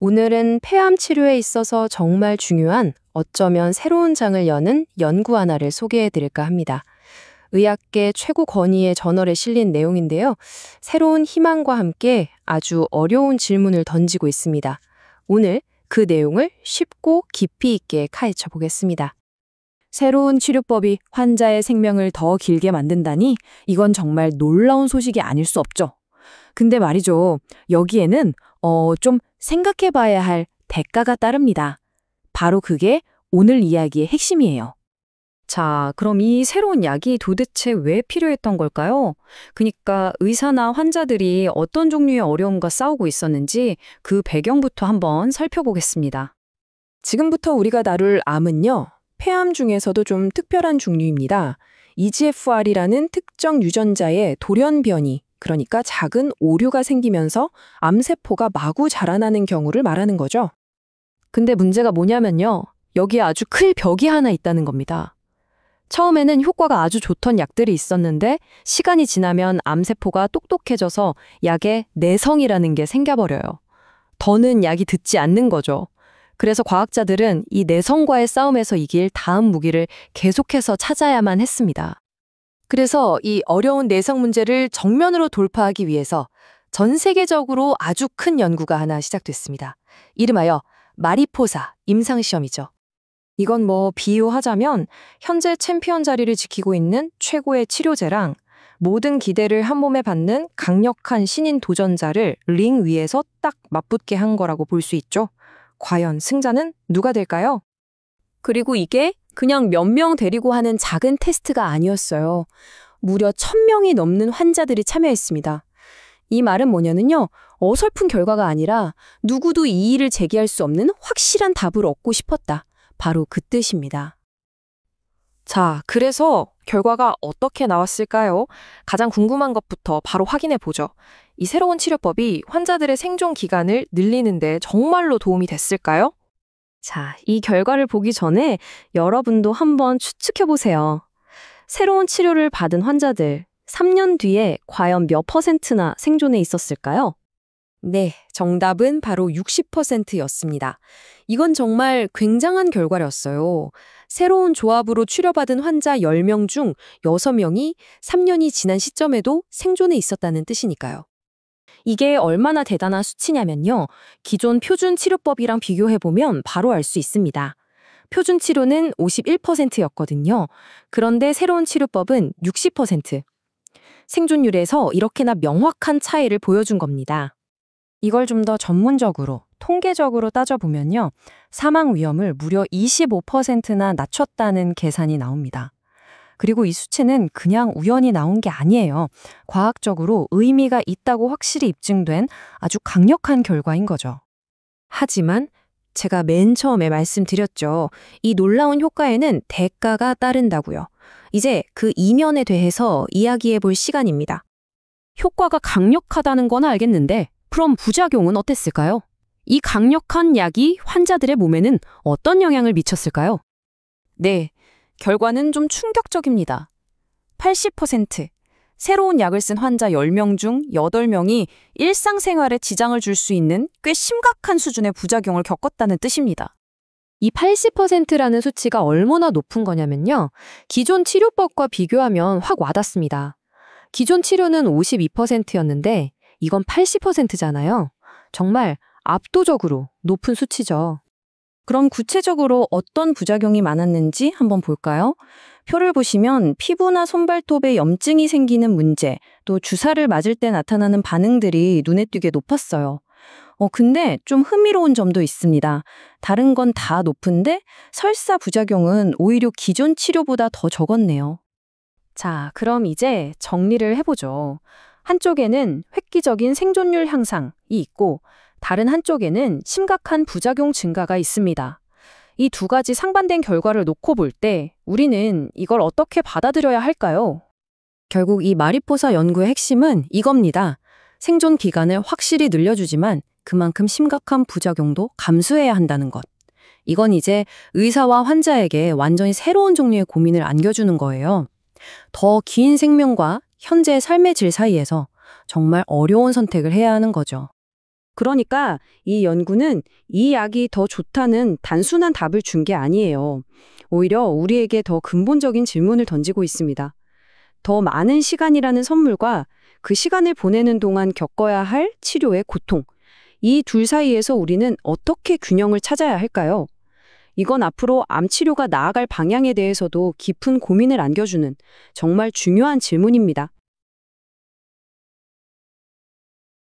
오늘은 폐암 치료에 있어서 정말 중요한 어쩌면 새로운 장을 여는 연구 하나를 소개해 드릴까 합니다. 의학계 최고 권위의 저널에 실린 내용인데요. 새로운 희망과 함께 아주 어려운 질문을 던지고 있습니다. 오늘 그 내용을 쉽고 깊이 있게 파헤쳐 보겠습니다. 새로운 치료법이 환자의 생명을 더 길게 만든다니 이건 정말 놀라운 소식이 아닐 수 없죠. 근데 말이죠. 여기에는 좀 생각해 봐야 할 대가가 따릅니다. 바로 그게 오늘 이야기의 핵심이에요. 자, 그럼 이 새로운 약이 도대체 왜 필요했던 걸까요? 그러니까 의사나 환자들이 어떤 종류의 어려움과 싸우고 있었는지 그 배경부터 한번 살펴보겠습니다. 지금부터 우리가 다룰 암은요. 폐암 중에서도 좀 특별한 종류입니다. EGFR이라는 특정 유전자의 돌연 변이, 그러니까 작은 오류가 생기면서 암세포가 마구 자라나는 경우를 말하는 거죠. 근데 문제가 뭐냐면요. 여기에 아주 큰 벽이 하나 있다는 겁니다. 처음에는 효과가 아주 좋던 약들이 있었는데 시간이 지나면 암세포가 똑똑해져서 약에 내성이라는 게 생겨버려요. 더는 약이 듣지 않는 거죠. 그래서 과학자들은 이 내성과의 싸움에서 이길 다음 무기를 계속해서 찾아야만 했습니다. 그래서 이 어려운 내성 문제를 정면으로 돌파하기 위해서 전 세계적으로 아주 큰 연구가 하나 시작됐습니다. 이름하여 마리포사 임상시험이죠. 이건 비유하자면 현재 챔피언 자리를 지키고 있는 최고의 치료제랑 모든 기대를 한 몸에 받는 강력한 신인 도전자를 링 위에서 딱 맞붙게 한 거라고 볼 수 있죠. 과연 승자는 누가 될까요? 그리고 이게 그냥 몇 명 데리고 하는 작은 테스트가 아니었어요. 무려 1000명이 넘는 환자들이 참여했습니다. 이 말은 뭐냐면요. 어설픈 결과가 아니라 누구도 이의를 제기할 수 없는 확실한 답을 얻고 싶었다. 바로 그 뜻입니다. 자, 그래서 결과가 어떻게 나왔을까요? 가장 궁금한 것부터 바로 확인해 보죠. 이 새로운 치료법이 환자들의 생존 기간을 늘리는데 정말로 도움이 됐을까요? 자, 이 결과를 보기 전에 여러분도 한번 추측해 보세요. 새로운 치료를 받은 환자들, 3년 뒤에 과연 몇 %나 생존해 있었을까요? 네, 정답은 바로 60%였습니다. 이건 정말 굉장한 결과였어요. 새로운 조합으로 치료받은 환자 10명 중 6명이 3년이 지난 시점에도 생존해 있었다는 뜻이니까요. 이게 얼마나 대단한 수치냐면요. 기존 표준 치료법이랑 비교해보면 바로 알 수 있습니다. 표준 치료는 51%였거든요. 그런데 새로운 치료법은 60%. 생존율에서 이렇게나 명확한 차이를 보여준 겁니다. 이걸 좀 더 전문적으로, 통계적으로 따져보면요. 사망 위험을 무려 25%나 낮췄다는 계산이 나옵니다. 그리고 이 수치는 그냥 우연히 나온 게 아니에요. 과학적으로 의미가 있다고 확실히 입증된 아주 강력한 결과인 거죠. 하지만 제가 맨 처음에 말씀드렸죠. 이 놀라운 효과에는 대가가 따른다고요. 이제 그 이면에 대해서 이야기해 볼 시간입니다. 효과가 강력하다는 건 알겠는데 그럼 부작용은 어땠을까요? 이 강력한 약이 환자들의 몸에는 어떤 영향을 미쳤을까요? 네, 결과는 좀 충격적입니다. 80%, 새로운 약을 쓴 환자 10명 중 8명이 일상생활에 지장을 줄 수 있는 꽤 심각한 수준의 부작용을 겪었다는 뜻입니다. 이 80%라는 수치가 얼마나 높은 거냐면요. 기존 치료법과 비교하면 확 와닿습니다. 기존 치료는 52%였는데 이건 80%잖아요. 정말 압도적으로 높은 수치죠. 그럼 구체적으로 어떤 부작용이 많았는지 한번 볼까요? 표를 보시면 피부나 손발톱에 염증이 생기는 문제, 또 주사를 맞을 때 나타나는 반응들이 눈에 띄게 높았어요. 근데 좀 흥미로운 점도 있습니다. 다른 건 다 높은데 설사 부작용은 오히려 기존 치료보다 더 적었네요. 자, 그럼 이제 정리를 해보죠. 한쪽에는 획기적인 생존율 향상이 있고 다른 한쪽에는 심각한 부작용 증가가 있습니다. 이 두 가지 상반된 결과를 놓고 볼 때 우리는 이걸 어떻게 받아들여야 할까요? 결국 이 마리포사 연구의 핵심은 이겁니다. 생존 기간을 확실히 늘려주지만 그만큼 심각한 부작용도 감수해야 한다는 것. 이건 이제 의사와 환자에게 완전히 새로운 종류의 고민을 안겨주는 거예요. 더 긴 생명과 현재의 삶의 질 사이에서 정말 어려운 선택을 해야 하는 거죠. 그러니까 이 연구는 이 약이 더 좋다는 단순한 답을 준 게 아니에요. 오히려 우리에게 더 근본적인 질문을 던지고 있습니다. 더 많은 시간이라는 선물과 그 시간을 보내는 동안 겪어야 할 치료의 고통. 이 둘 사이에서 우리는 어떻게 균형을 찾아야 할까요? 이건 앞으로 암 치료가 나아갈 방향에 대해서도 깊은 고민을 안겨주는 정말 중요한 질문입니다.